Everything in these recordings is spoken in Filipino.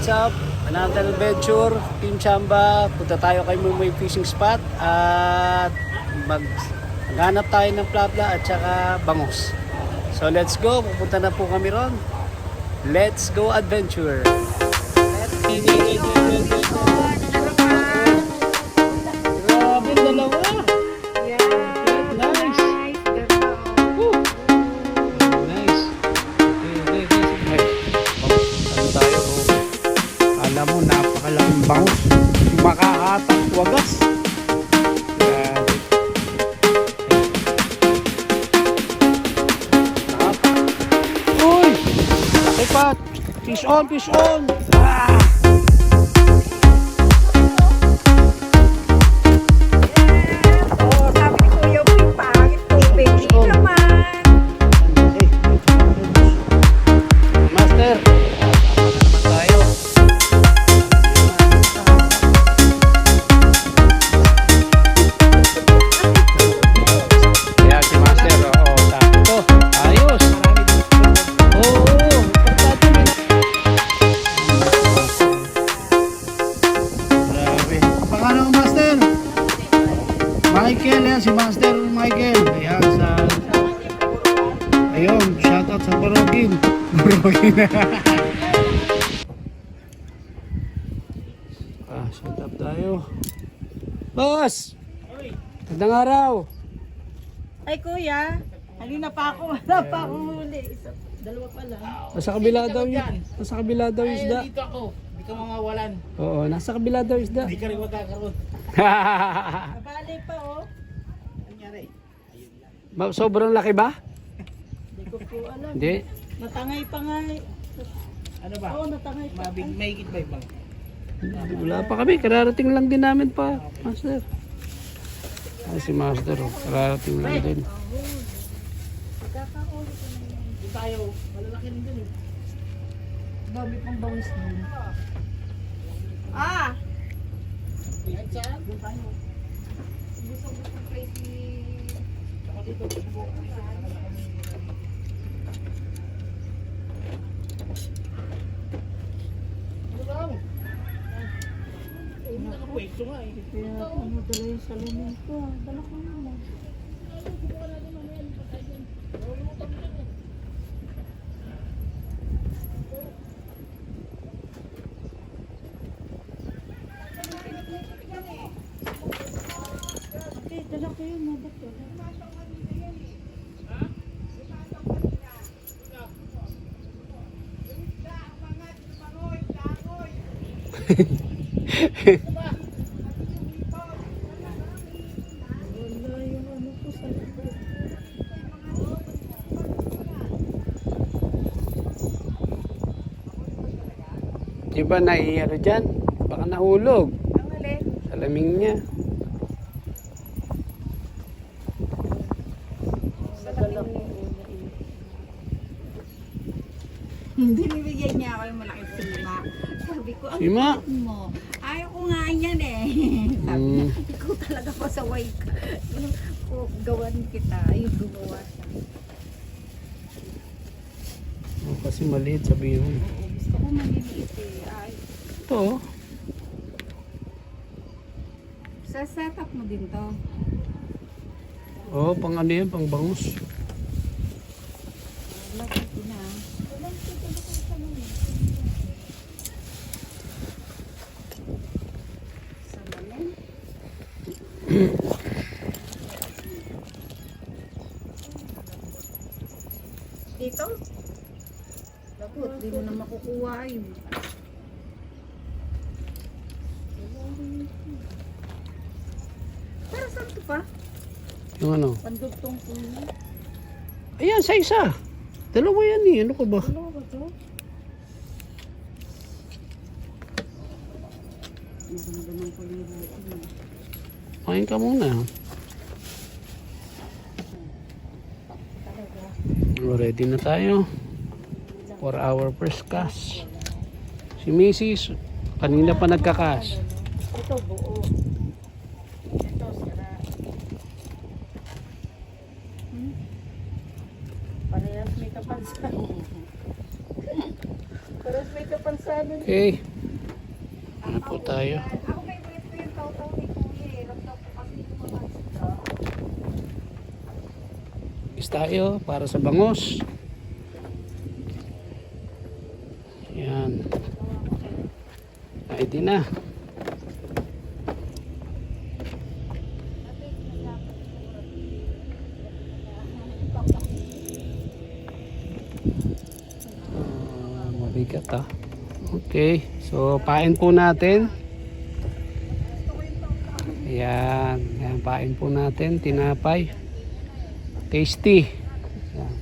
what's up? Another adventure, Team Chamba. Punta tayo kay Muy Fishing Spot at maghanap tayo ng plapla at saka bangus. So let's go, pupunta na po kami ron. Let's go adventure. Grabe, dalawa. Mo, napakalaking bangus, makakatak wagas. Grabe. Uy, laki pa. Fish on, fish on. Ah! Oh, sabi ni Kuya Boy, pangit tubig. Hindi naman. Master, tayo. Michael, yan, si Master Michael. Ayan, ayun, shoutout sa Borogin. Borogin. Shoutout tayo. Boss! Magandang araw. Ay, Kuya. Halina pa ako. Wala pa akong huli. Dalawa pa lang. Nasa kabila daw yun. Nasa kabila daw yung isda. Dito ako. Hindi ka mawawalan. Oo, nasa kabila daw yung isda. Hindi ka rin magkakaroon. Nabali pa, oh. Nangyari. Sobrang laki ba? Hindi ko po alam. Hindi. Natangay pa nga. Ano ba? Oo, natangay pa. Mahigit ba ibang? Wala pa kami. Kararating lang din namin pa, Master. Ay, si Master. Oh. Kararating lang din. Pagkakaulit ko na yan. Hindi tayo. Malalaki rin dun eh. Dami pang bawis nun. Ah! Kahit saan? Doon tayo. Busog-busog kayo si... Saka dito. Ano lang? Hindi nakapwekso nga eh. Kaya ano, dala yung salamin ko. Dala ko naman. Okay, dala ko yun. Mabat ko. Wala yung ano ko sa likod. Di ba naiiro dyan? Baka nahulog. Ang alin? Salaming niya. Hindi nibigyan niya ako yung malaking sima. Sabi ko, ang Sima? kulit mo. Ayaw ko nga yan eh. Sabi niya, ikaw talaga pasaway ka. Gawan kita. Ayun, gumawa siya. Oh, kasi maliit sabihin mo. Oo, gusto ko maliliit eh. Ay, Ito oh. sa setup mo din to. Oh, pang ano yan, pang bangus. Laki ko na. Sa manin. Dito? Lagot, di mo na makukuha yun. Para saan to pa? Yung ano? Pandugtong po niya. Ayan, sa isa. Dalawa yan eh. Ano ka ba? Ano ba to? Maganda ng kulibutin. Kain ka muna. Oh, ready na tayo. For our first cast. Si Mrs. Kanina pa nagkakas. Ito buo. Ito sira. Parehas may kapansanan. Parehas may kapansanan. Okay. po tayo. Ako favorite ko yung taw-taw ni Kuya eh. Ramdam ko kasi yung mga isda. Is tayo para sa bangos. Yan. Ready na. Mabigat ah. Okay. So, pain po natin. Ayan. Ayan, pain po natin. Tinapay. Tasty. Ayan.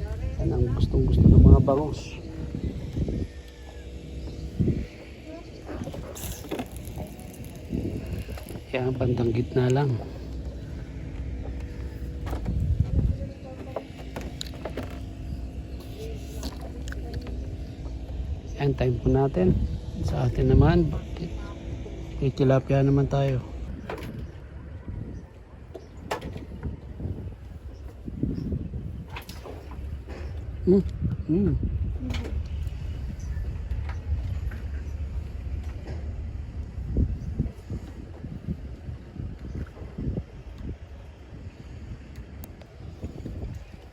Yan ang gustong gusto ng mga bangos. Ayan, bandang gitna lang. Ayan, time po natin. Sa atin naman, may tilapia naman tayo. Mm.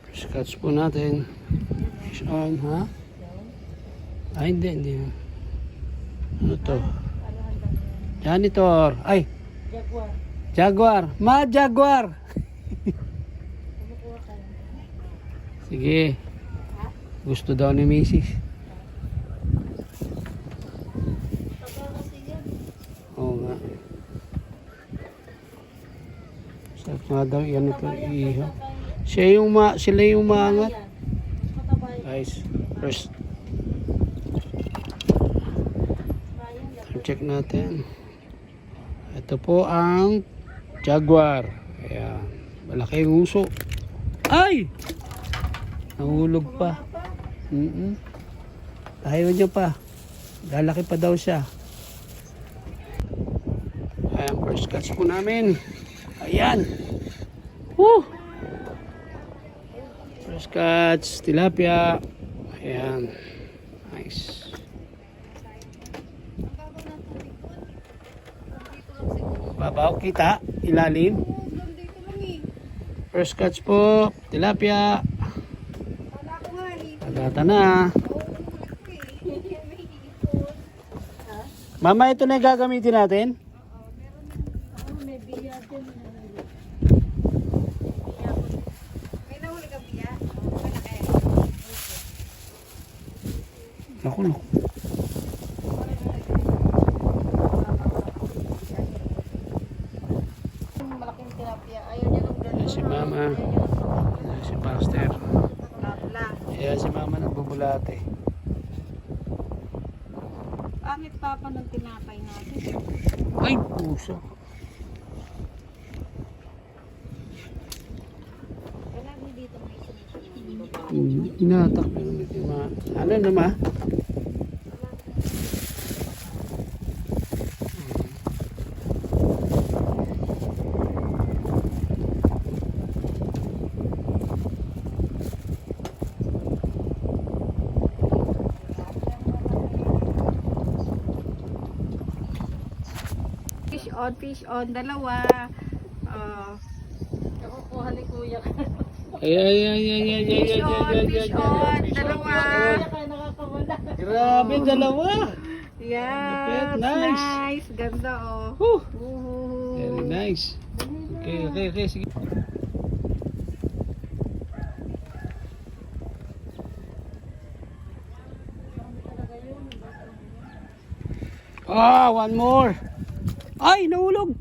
Scotch po natin. Fish on, ha? Ay, hindi. Ano to? Janitor. Ay! Jaguar. Jaguar! Sige. Gusto daw ni Mrs. Oo nga. Sarap nga daw yan ito iho. Sila yung maangat. Guys, first check natin. Ito po ang jaguar. Ayan. Malaki yung uso. Ay! Nahulog pa. Ayaw niya pa. Lalaki pa daw siya. Ayan, first catch po namin. Ayan. Woo! First catch, tilapia. Ayan. Nice. Babaw kita, ilalim. First catch po, tilapia. Agata na. Mama, ito na yung gagamitin natin? Naku. Malaking tilapia. Ayaw niya nung Ayan si Mama. Ayan si Pastor. Ayan si Mama nagbubulate. Pangit papa ng tinapay natin. Ay, puso. Kailangan dito may sinisunod. Inatak ko yung medyo ano naman? Fish on, dalawa. Nakukuha ni Kuya. Ay. Fish on, dalawa. Grabe, dalawa. Yeah, Nice. nice. Ganda oh. Very nice. Okay, sige. One more. Ay, nahulog.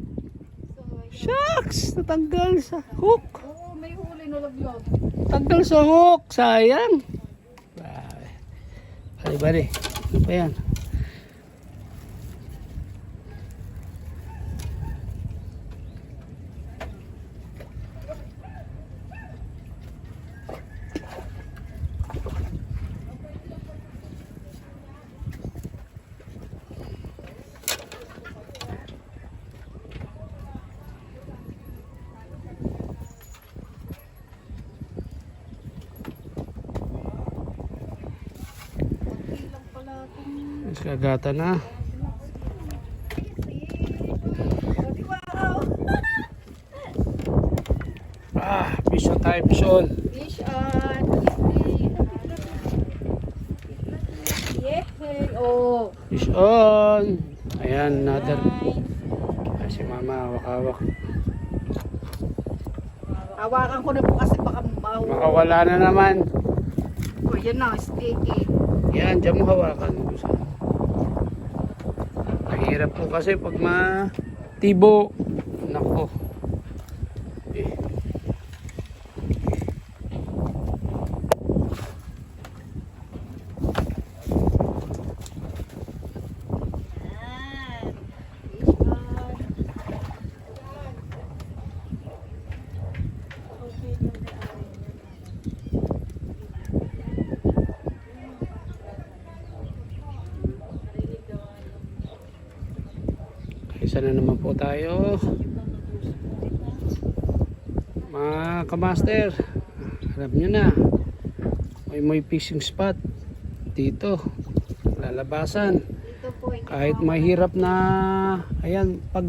Shucks, natanggal sa hook. Oo, may huli na laglag. Tanggal sa hook, sayang. Bali. Ano pa yan? Mas kagata na. Fish on tayo, fish on. Fish on. Yehey. Oh. Fish on. Ayan, another. Hi. Ay, si mama, hawak-hawak. Hawakan ko na po kasi baka Makawala na naman. Oh, yan na, sticky. Yan, dyan mo hawakan. Mahirap po kasi pag matibo. Nako. Eh. Yan. Fish on. Isa na naman po tayo. Mga kamaster, alam nyo na, may fishing spot dito, lalabasan. Ito po. Kahit mahirap na, ayan, pag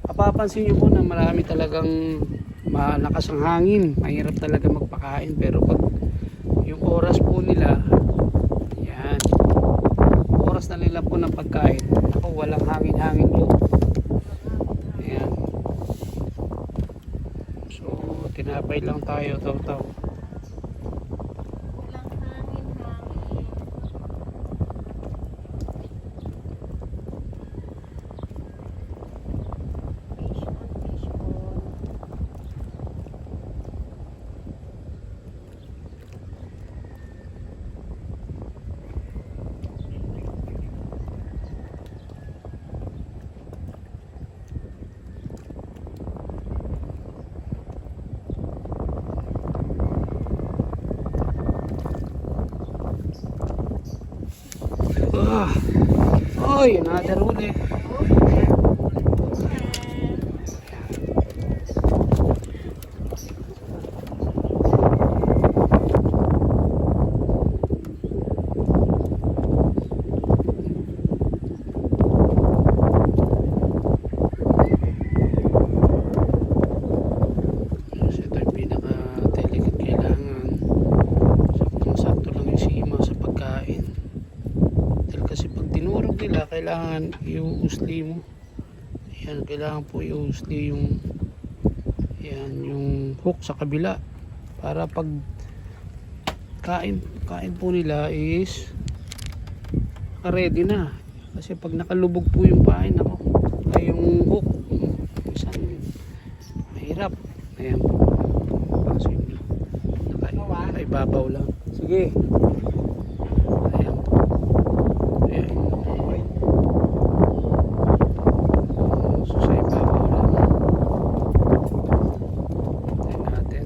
mapapansin nyo po na marami talagang malakas ang hangin, mahirap talaga magpakain. Pero pag yung oras po nila, yan, oras na nila po ng pagkain, ako walang hangin-hangin po. Ayan. So, tinapay lang tayo, taw-taw. Walang hangin-hangin. Fish on, fish on. Oy, another huli. Kasi ito yung pinaka-delicate kailangan. Sakto lang yung sima sa pagkain. Dahil kasi pag tinurog nila, kailangan i-usli mo. Ayan, kailangan po i-usli yung yung hook sa kabila. Para pag kain po nila is ready na. Kasi pag nakalubog po yung pain, ako, ay yung hook, isang mahirap. Ayan po. Kaso yun, nakaibabaw lang. Sige. Ayan po. Ayan. So sa ibabaw lang. Ayan natin.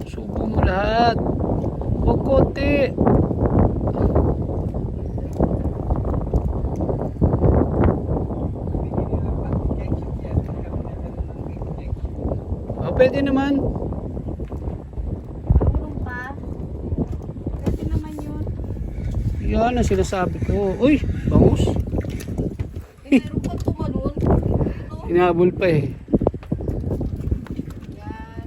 Subo mo lahat. Huwag konti. Oh, pwede naman. Tulong pa. Pwede naman yun. Yan ang sinasabi ko. Uy, bangus. Meron pa tumalon. Ito. Hinabol pa eh. Yan.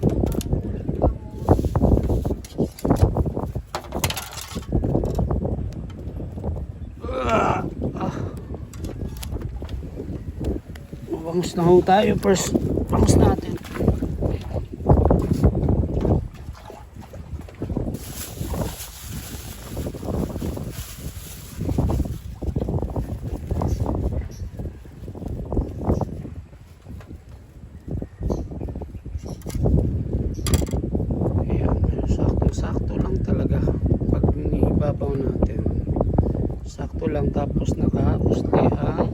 Bangus na ho tayo. First, bangus natin. Ayan, sakto lang talaga pag niibabaw natin. Sakto lang, tapos naka-usli ang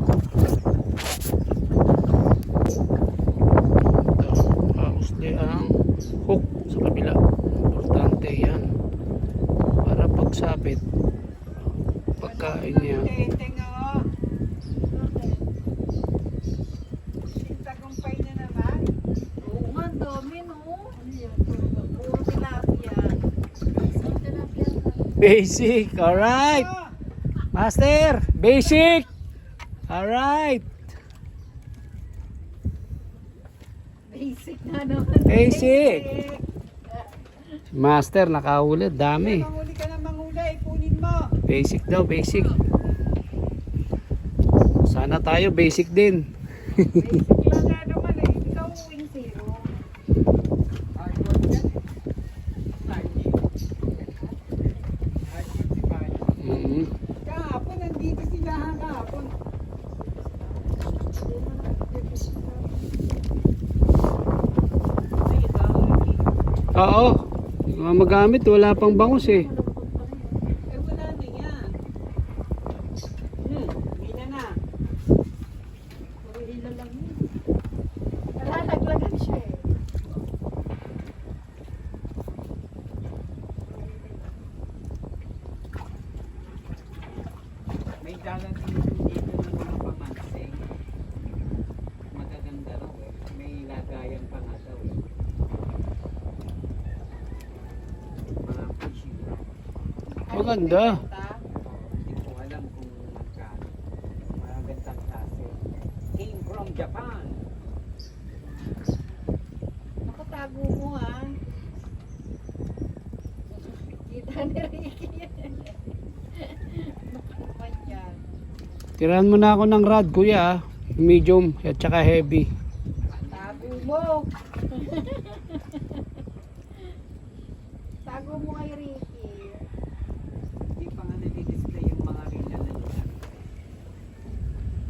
naka-usli ang hook sa kabila. Importante yan para pagsabit pagkain niya. Oo nga, ang dami no. Puro tilapia. Isang tilapia. Basic, alright. Master, basic. All right. Basic na naman. Basic. Master, nakahuli. Dami. Manghuli ka na manghuli, kunin mo. Basic daw, basic. Sana tayo basic din. Basic lang nga naman eh. Ikaw uwing zero. Mm. Kahapon, nandito sila kahapon. Oo. Mga magamit, wala pang bangus eh. Eh, wala na yan. Hindi na. Puro ilan lang yun. Nalalaglagan siya eh. May dalang dito ng mga pamansing. Magaganda raw eh. May lagayan pa nga daw eh. Mga fishing raw. Maganda. Hindi ko alam kung magkano. Magandang klase. Came from Japan. Nakatago mo ha. Kita ni Ricky yan. Nakuman yan. Tirahan mo na ako ng rod, kuya. Medium at saka heavy. Tago mo. Tago mo kay Ricky. Hindi pa nga nadi-display yung mga reel na nandiyan.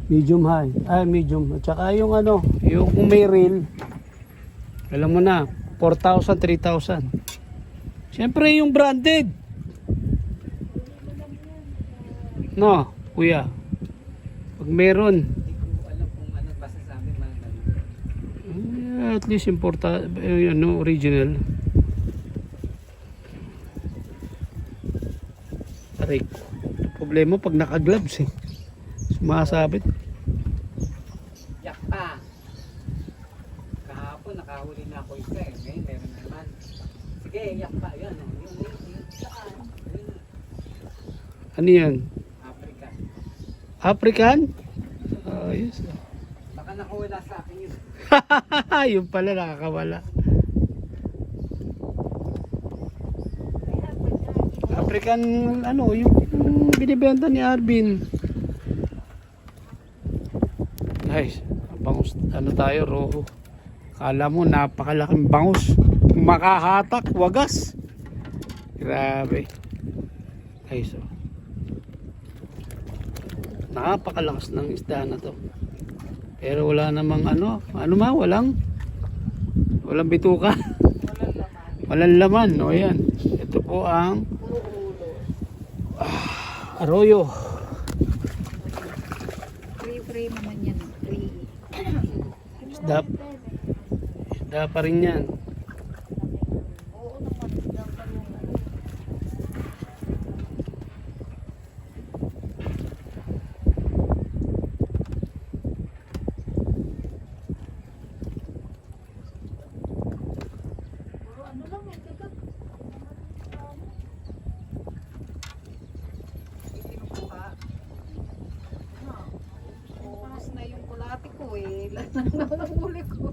Medium high. Ay, medium. At saka yung ano, yung kung may reel, alam mo na, 4,000, 3,000. Siyempre yung branded. No, kuya. Pag meron, Hindi ko alam kung ano basta sa amin mga ganun. at least ano, original. Aray, problema pag naka-gloves eh. Sumasabit. Yak pa. Kahapon nakahuli na ako isa eh. Ngayon meron na naman. Sige, yak pa. Yan o. Yung saan? Yun. Ano yan? Africa. African? Ayos. Baka nakawala sa akin yun. Yung pala nakakawala. African ano, yung binibenta ni Arvin. Guys, bangus ano tayo, roho. Kala mo napakalaking bangus. Makahatak, wagas. Grabe. Guys, oh. Napakalakas ng isda na to. Pero wala namang ano walang bituka. Walang laman, o yan. Ito po ang arroyo. Free naman yan. Free. Isda pa rin yan. Oo naman. Dapat yung ano lang eh. Teka. Kinukuha. Ubus na yung kulati ko eh. Lahat na nahuli ko.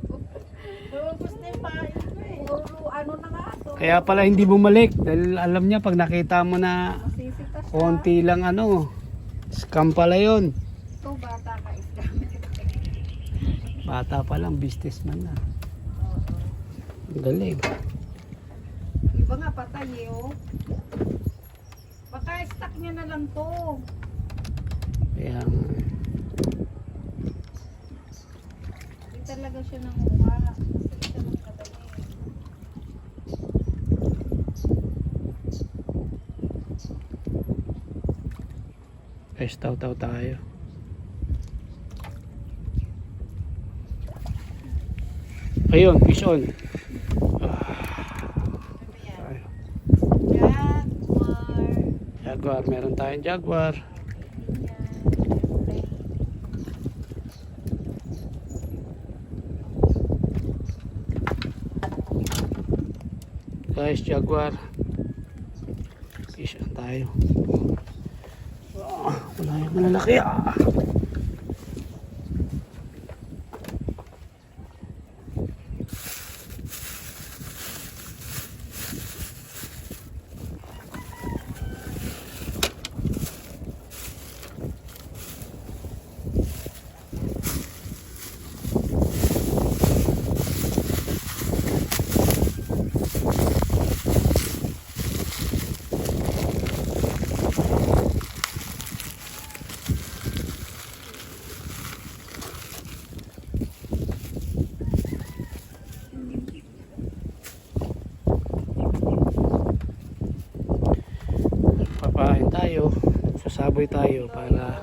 Ubus na yung pain ko eh. Puro ano na nga to. Kaya pala hindi bumalik dahil alam niya pag nakita mo na Masisita siya. konti lang ano, scam pala yun. Ito bata ka isda. Bata pa lang, businessman na. Oo. Ang galing. Yung iba nga patay eh oh. Baka stock niya na lang to. Kaya Hindi talaga siya nanguha. Kasi siya ng kadali. guys, taw-taw tayo. Ayun, fish on. Ano yan? Tayo. Jaguar. Jaguar, meron tayong jaguar. Guys, jaguar. Fish on tayo. Wala yung malalaki ah. Papain tayo, sasaboy tayo para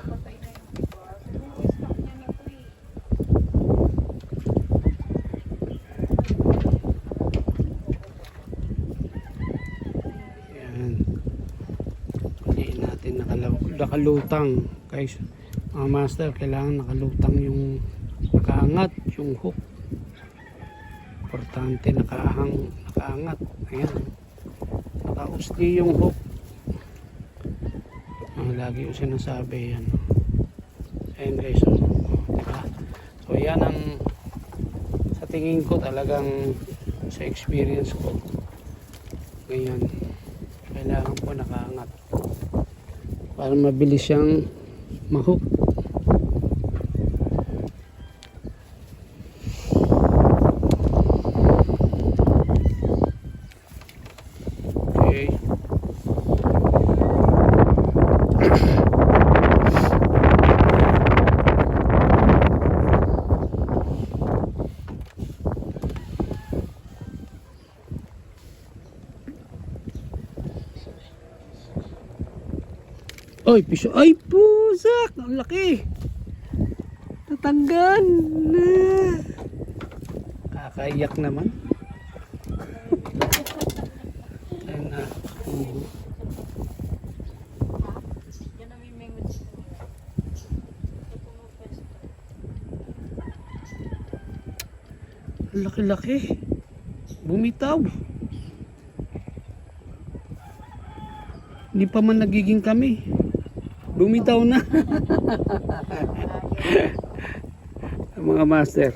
yan. Hindi natin nakalutang guys. Mga master, kailangan nakalutang yung nakaangat yung hook. Importante nakaangat. Ayan. Nakausli yung hook. Ang lagi ko sinasabi yan. Ayan guys, so, diba? So yan ang sa tingin ko talagang sa experience ko ngayon kailangan po nakaangat para mabilis siyang mahook. Okay. Ay, piso. Ay, pusak! Ang laki! Tatanggan na! Kakaiyak naman. Ayan na. Ang laki-laki. Bumitaw. Hindi pa man nagiging kami. Bumitaw na. Ang mga master.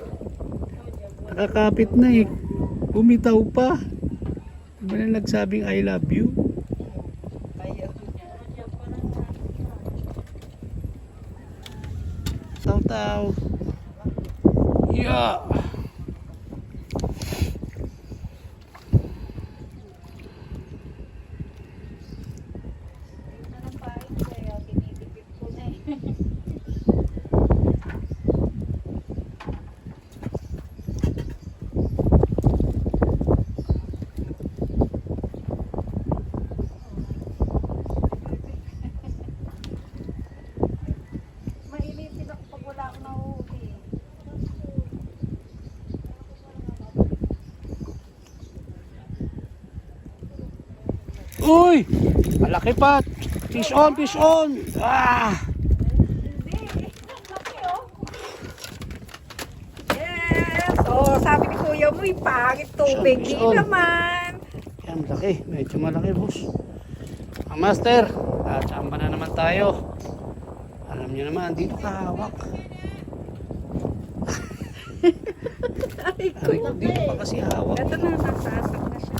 Nakakapit na eh. Bumitaw pa. Diba na nagsabing I love you? Taw-taw. Yeah. Mainitin ako pag wala akong nahuhuli. Uy! Malaki pa! Fish on! Fish on! Ah! Yes! Oh, sabi ni Kuya mo, pangit tubig. Di Sure. naman. Yan, malaki. Medyo malaki, boss. Ang master, tsamba na naman tayo. Alam niyo naman, dito kahawak. Ay, Aray ko, dito pa kasi hawak. ito na, nasasak na siya.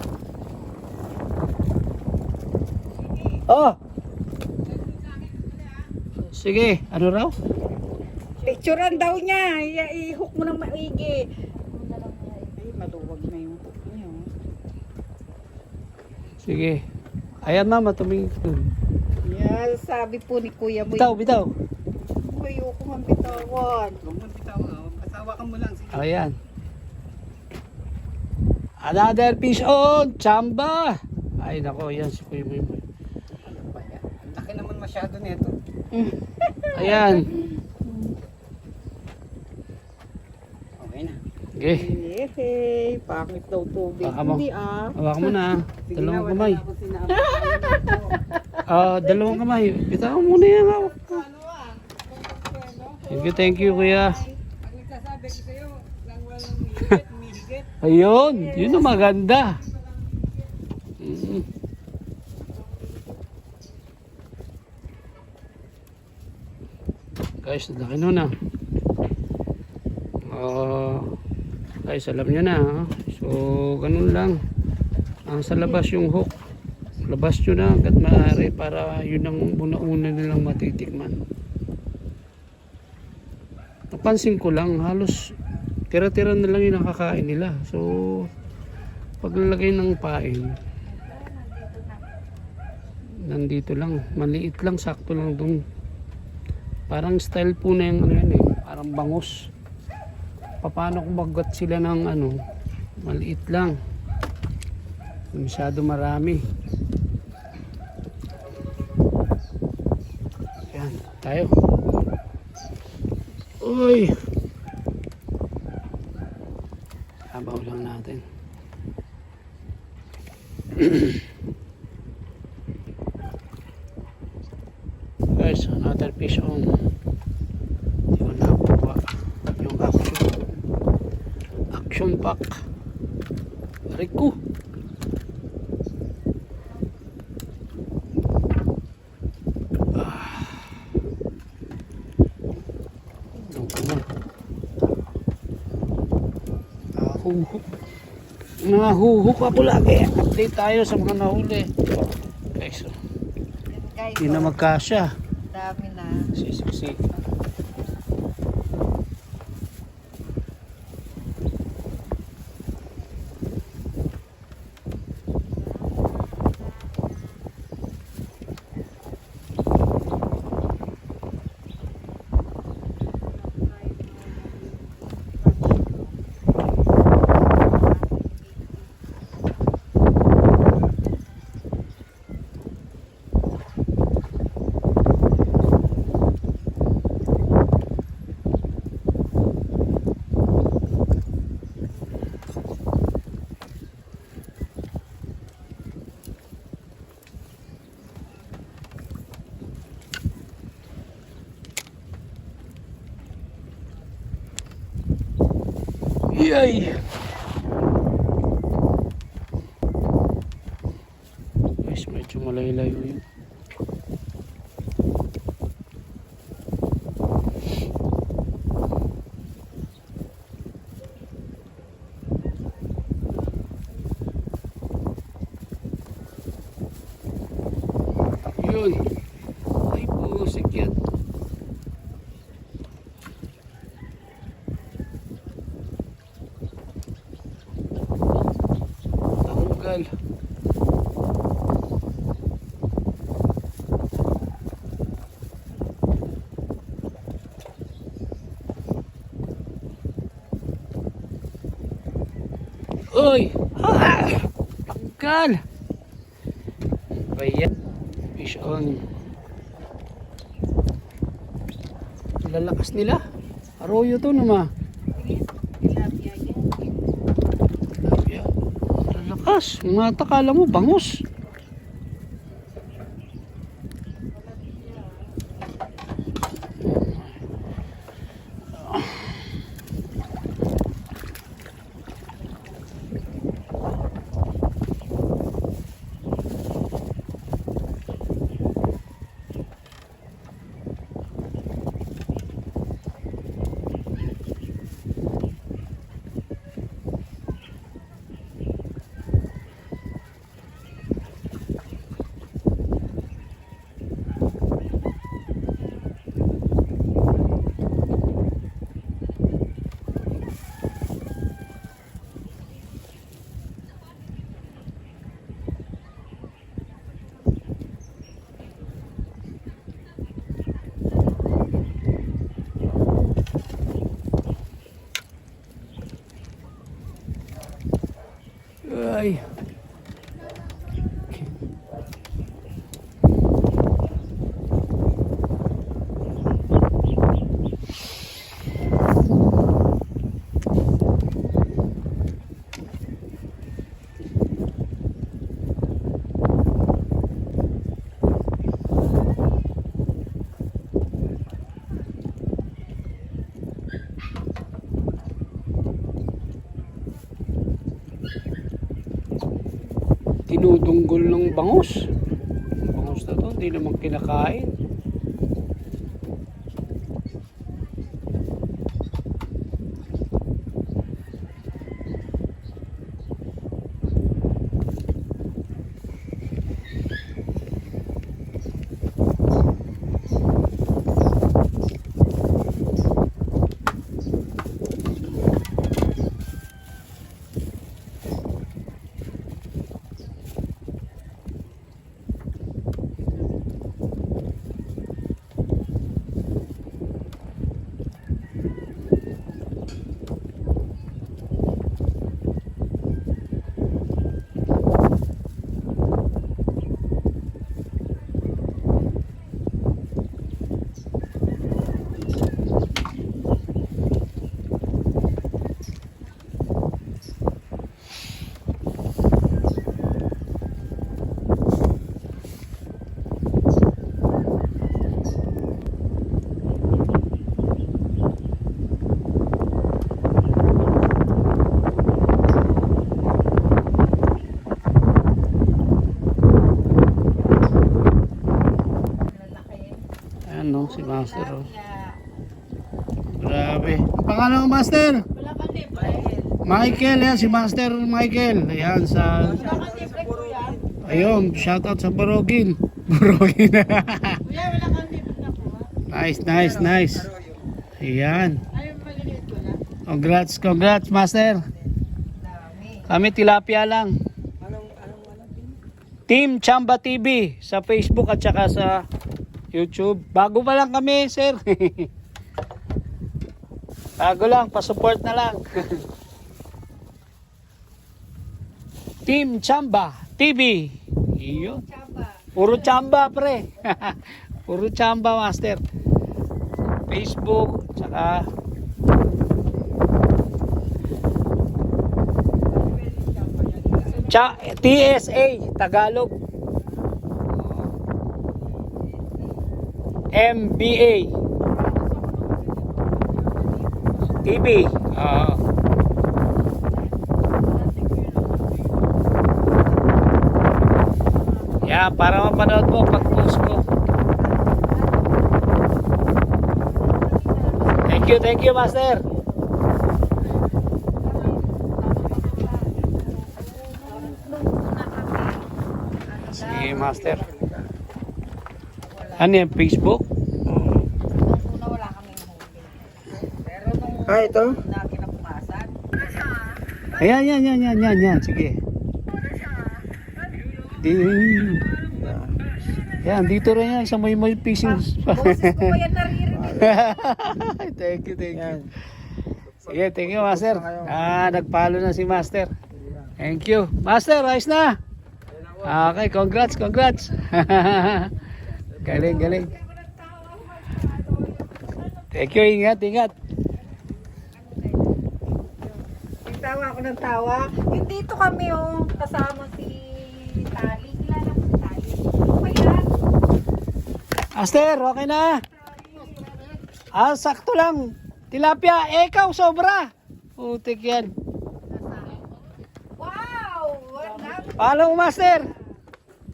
Oh! Sige, ano raw? Picturean daw niya. I-hook mo ng maigi. Ay, maluwag na yung hook niya. Sige. Ayan mama, tumingin dun. Yeah, sabi po ni Kuya mo. Bitaw, bitaw. Ayoko mang bitawan. Huwag mo bitawan. Pasawakan mo lang. Sige. Ayan. Another fish on! Chamba! Ay nako, yan si Kuya Moy. Ang laki naman masyado nito. Ayan. Okay na. Okay. Hey, pangit daw tubig. Baka mo. Hindi ah. Hawak mo na. Sige Dalawang na, wala kamay. na akong sinabi. Dalawang kamay. Bitaw mo na yan. Hawak ko. Thank you kuya. Pag nagsasabi ko sa'yo, lang walang mihigit, mihigit. Ayun, yun ang maganda. Mm. Guys, laki nun ah. Guys, alam nyo na ah. So, ganun lang. Sa labas yung hook. Labas nyo na hanggat maaari para yun ang una-una nilang matitikman. Napansin ko lang, halos tira-tira na lang yung nakakain nila. So, paglalagay ng pain, nandito lang, maliit lang, sakto lang dun. Parang style po na yung ano yan eh, parang bangus. Paano kung bagat sila ng ano, maliit lang, masyado marami. Yan, tayo. Uy, sabaw lang natin. Guys, another fish on. Hindi ko nakuha yung action pack. Rico. Nahuhuk pa po lagi. Update tayo sa mga nahuli. Guys, so, Guys, hindi na magkasya. dami na. Sisik. Yay! Guys, medyo malayo-layo yun. Yun. Ay po, sikyat. Tanggal. Uy! Ah! Tanggal! Bayan. Fish on. Lalakas nila. Arroyo to naman. Tilapia yan. Tilapia. Lalakas. Mata kala mo bangus. Ay. Tinudunggol ng bangus. Bangus na to, hindi naman kinakain. Si Master, oh. Tilapia. Grabe. Ang pangalan ng Master? Wala kang libre. Michael, yan. Si Master Michael. Ayan, sa... Wala kang libre, kuya. Ayun, shoutout sa Borogin. Borogin. Kuya, wala kang libre na po. Nice, nice, nice. Ayan. Ayaw maliliit ko na. Congrats, congrats, Master. Dami. Kami tilapia lang. Team Chamba TV sa Facebook at saka sa YouTube. Bago pa lang kami, sir. Bago lang, pa-support na lang. Team Chamba TV. Iyon. Chamba. Puro chamba, pre. Puro chamba, Master. Facebook, saka TSA, Tagalog. MBA. TV. Yeah, para mapanood mo pag-post ko. Thank you, Master. Si Master. Ano yan, Facebook? Una wala kaming huli. Pero nung ito? na kinabukasan, Ayan. Sige. Yan, dito rin yan. Sa may fishing spot. boses ko pa yan naririnig. Thank you. Sige, thank you, Master. Nagpalo na si Master. Thank you. Master, ayos na. Okay, congrats. Galing. Thank you, ingat. Tawa ako ng tawa. Yung dito kami kasama si Tali. Kilala mo si Tali? Ano ba yan? Master, okay na. Sakto lang. Tilapia, ikaw sobra. Putik yan. Wow! What happened? Follow mo, Master.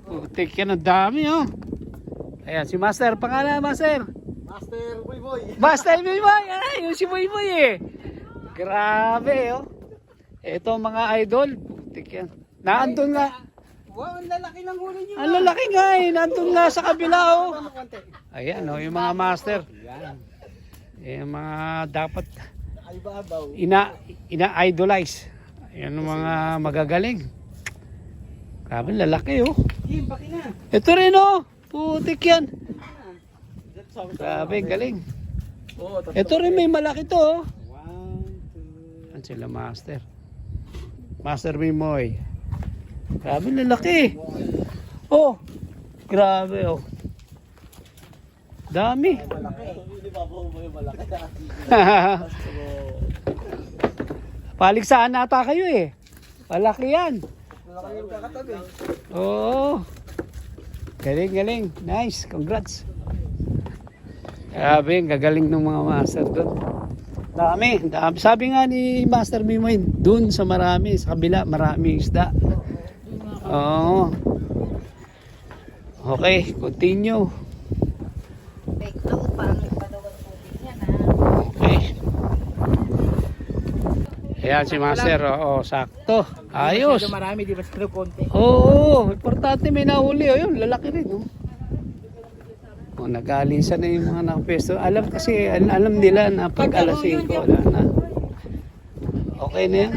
Putik yan, ang dami, oh. Ayan, si Master. Pangalan, Master. Master Boy. Master Boy. Ay, yung si Boy eh. Grabe, oh. Ito mga idol. Putik yan. Naandun nga. Wow, ang lalaki ng huli niyo. Ang lalaki nga eh. Naandun nga sa kabila, oh. Ayan, oh, yung mga Master. Yung mga dapat Ay babaw. ina-idolize. Ayan ang mga magagaling. Grabe, lalaki, oh. Kim, paki na. Ito rin, oh. Putik yan. Grabe, galing. Oo, Ito rin may malaki to, oh. 1, 2. Yan sila, Master. Master Mimoy. Grabe, lalaki. Oh, grabe, oh. Dami. Malaki. Hindi ba po yung malaki? Paligsaan ata kayo eh. Malaki yan. Malaki yung kakatabi. Oo. Galing. Nice. Congrats. Grabe, ang gagaling ng mga master doon. Dami. Sabi nga ni Master Mimoy, doon sa marami, sa kabila, marami isda. Oo. Okay, continue. Take note, parang nagpadawan tubig yan Okay. Ayan si Master, oo, sakto. Ayos. Marami, di ba sa konti? Oo, importante may nahuli. O yun, lalaki rin. Oh, nag-aalisan na yung mga nakapesto. Alam kasi, alam nila na pag alas 5, wala na. Okay na yan.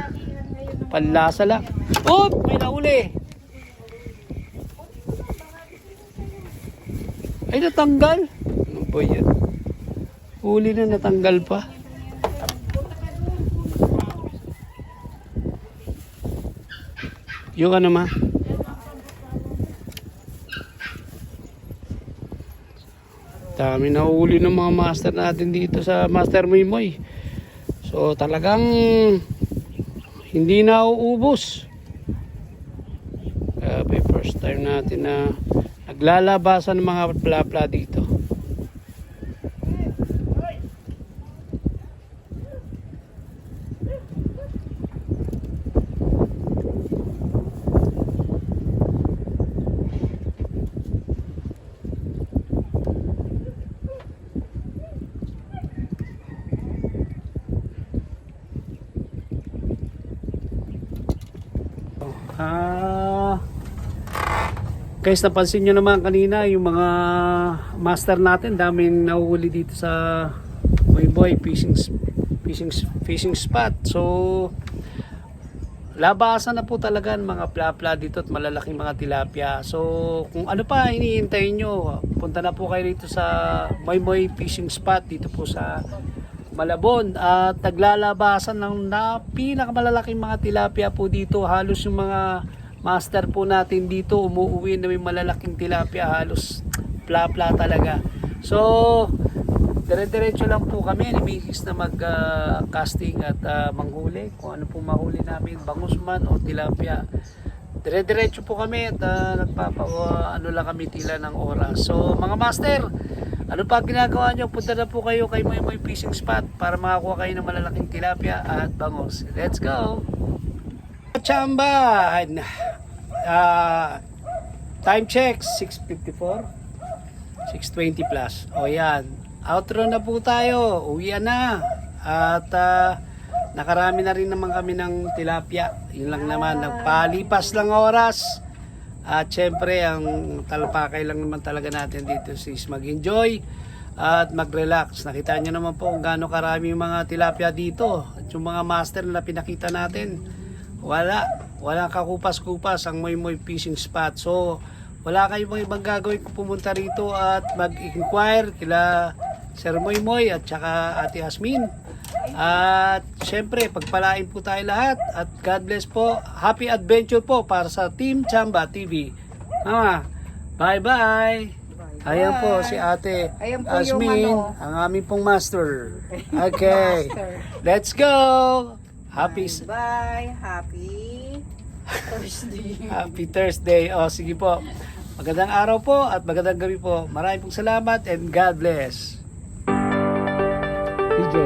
Panlasa lang. Oh, may nahuli. Ay, natanggal. Ano ba yan? Huli na natanggal pa. Yung ano ma? Dami na huli ng mga master natin dito sa Master Mimoy. So talagang hindi na uubos. Grabe, first time natin na naglalabasan ng mga plapla dito. Guys, napansin nyo naman kanina yung mga master natin, daming nahuhuli dito sa Moymoy fishing spot. So labasan na po talaga ang mga plapla dito at malalaking mga tilapia. So kung ano pa hinihintay nyo, punta na po kayo dito sa Moymoy fishing spot dito po sa Malabon, at naglalabasan ng pinakamalalaking mga tilapia po dito. Halos yung mga master po natin dito umuuwi na may malalaking tilapia, halos plapla talaga. So dire-diretso lang po kami ni Mrs. na mag casting at manghuli kung ano po mahuli namin, bangus man o tilapia. Dire-diretso po kami at ano lang kami tila ng oras. So mga master, ano pa ginagawa nyo? Punta na po kayo kay Moymoy fishing spot para makakuha kayo ng malalaking tilapia at bangus. Let's go! Chamba! Time check 6:54, 6:20 plus. O yan, outro na po tayo, uwian na. At nakarami na rin naman kami ng tilapia. Yun lang naman, nagpalipas lang oras. At syempre ang talapakay lang naman talaga natin dito is mag-enjoy at mag-relax. Nakita nyo naman po kung gaano karami yung mga tilapia dito. At yung mga master na pinakita natin, walang kakupas-kupas ang Moymoy fishing spot. So wala kayong ibang gagawin kung pumunta rito at mag-inquire kila Sir Moymoy at saka Ate Asmin. At syempre pagpalain po tayo lahat at God bless po. Happy adventure po para sa Team Chamba TV. Mama, bye bye. Ayan po si Ate Ayan po Asmin, yung ang aming pong master. Okay, let's go. Happy Bye. Happy Thursday. Happy Thursday. O sige po. Magandang araw po at magandang gabi po. Maraming pong salamat and God bless. DJ.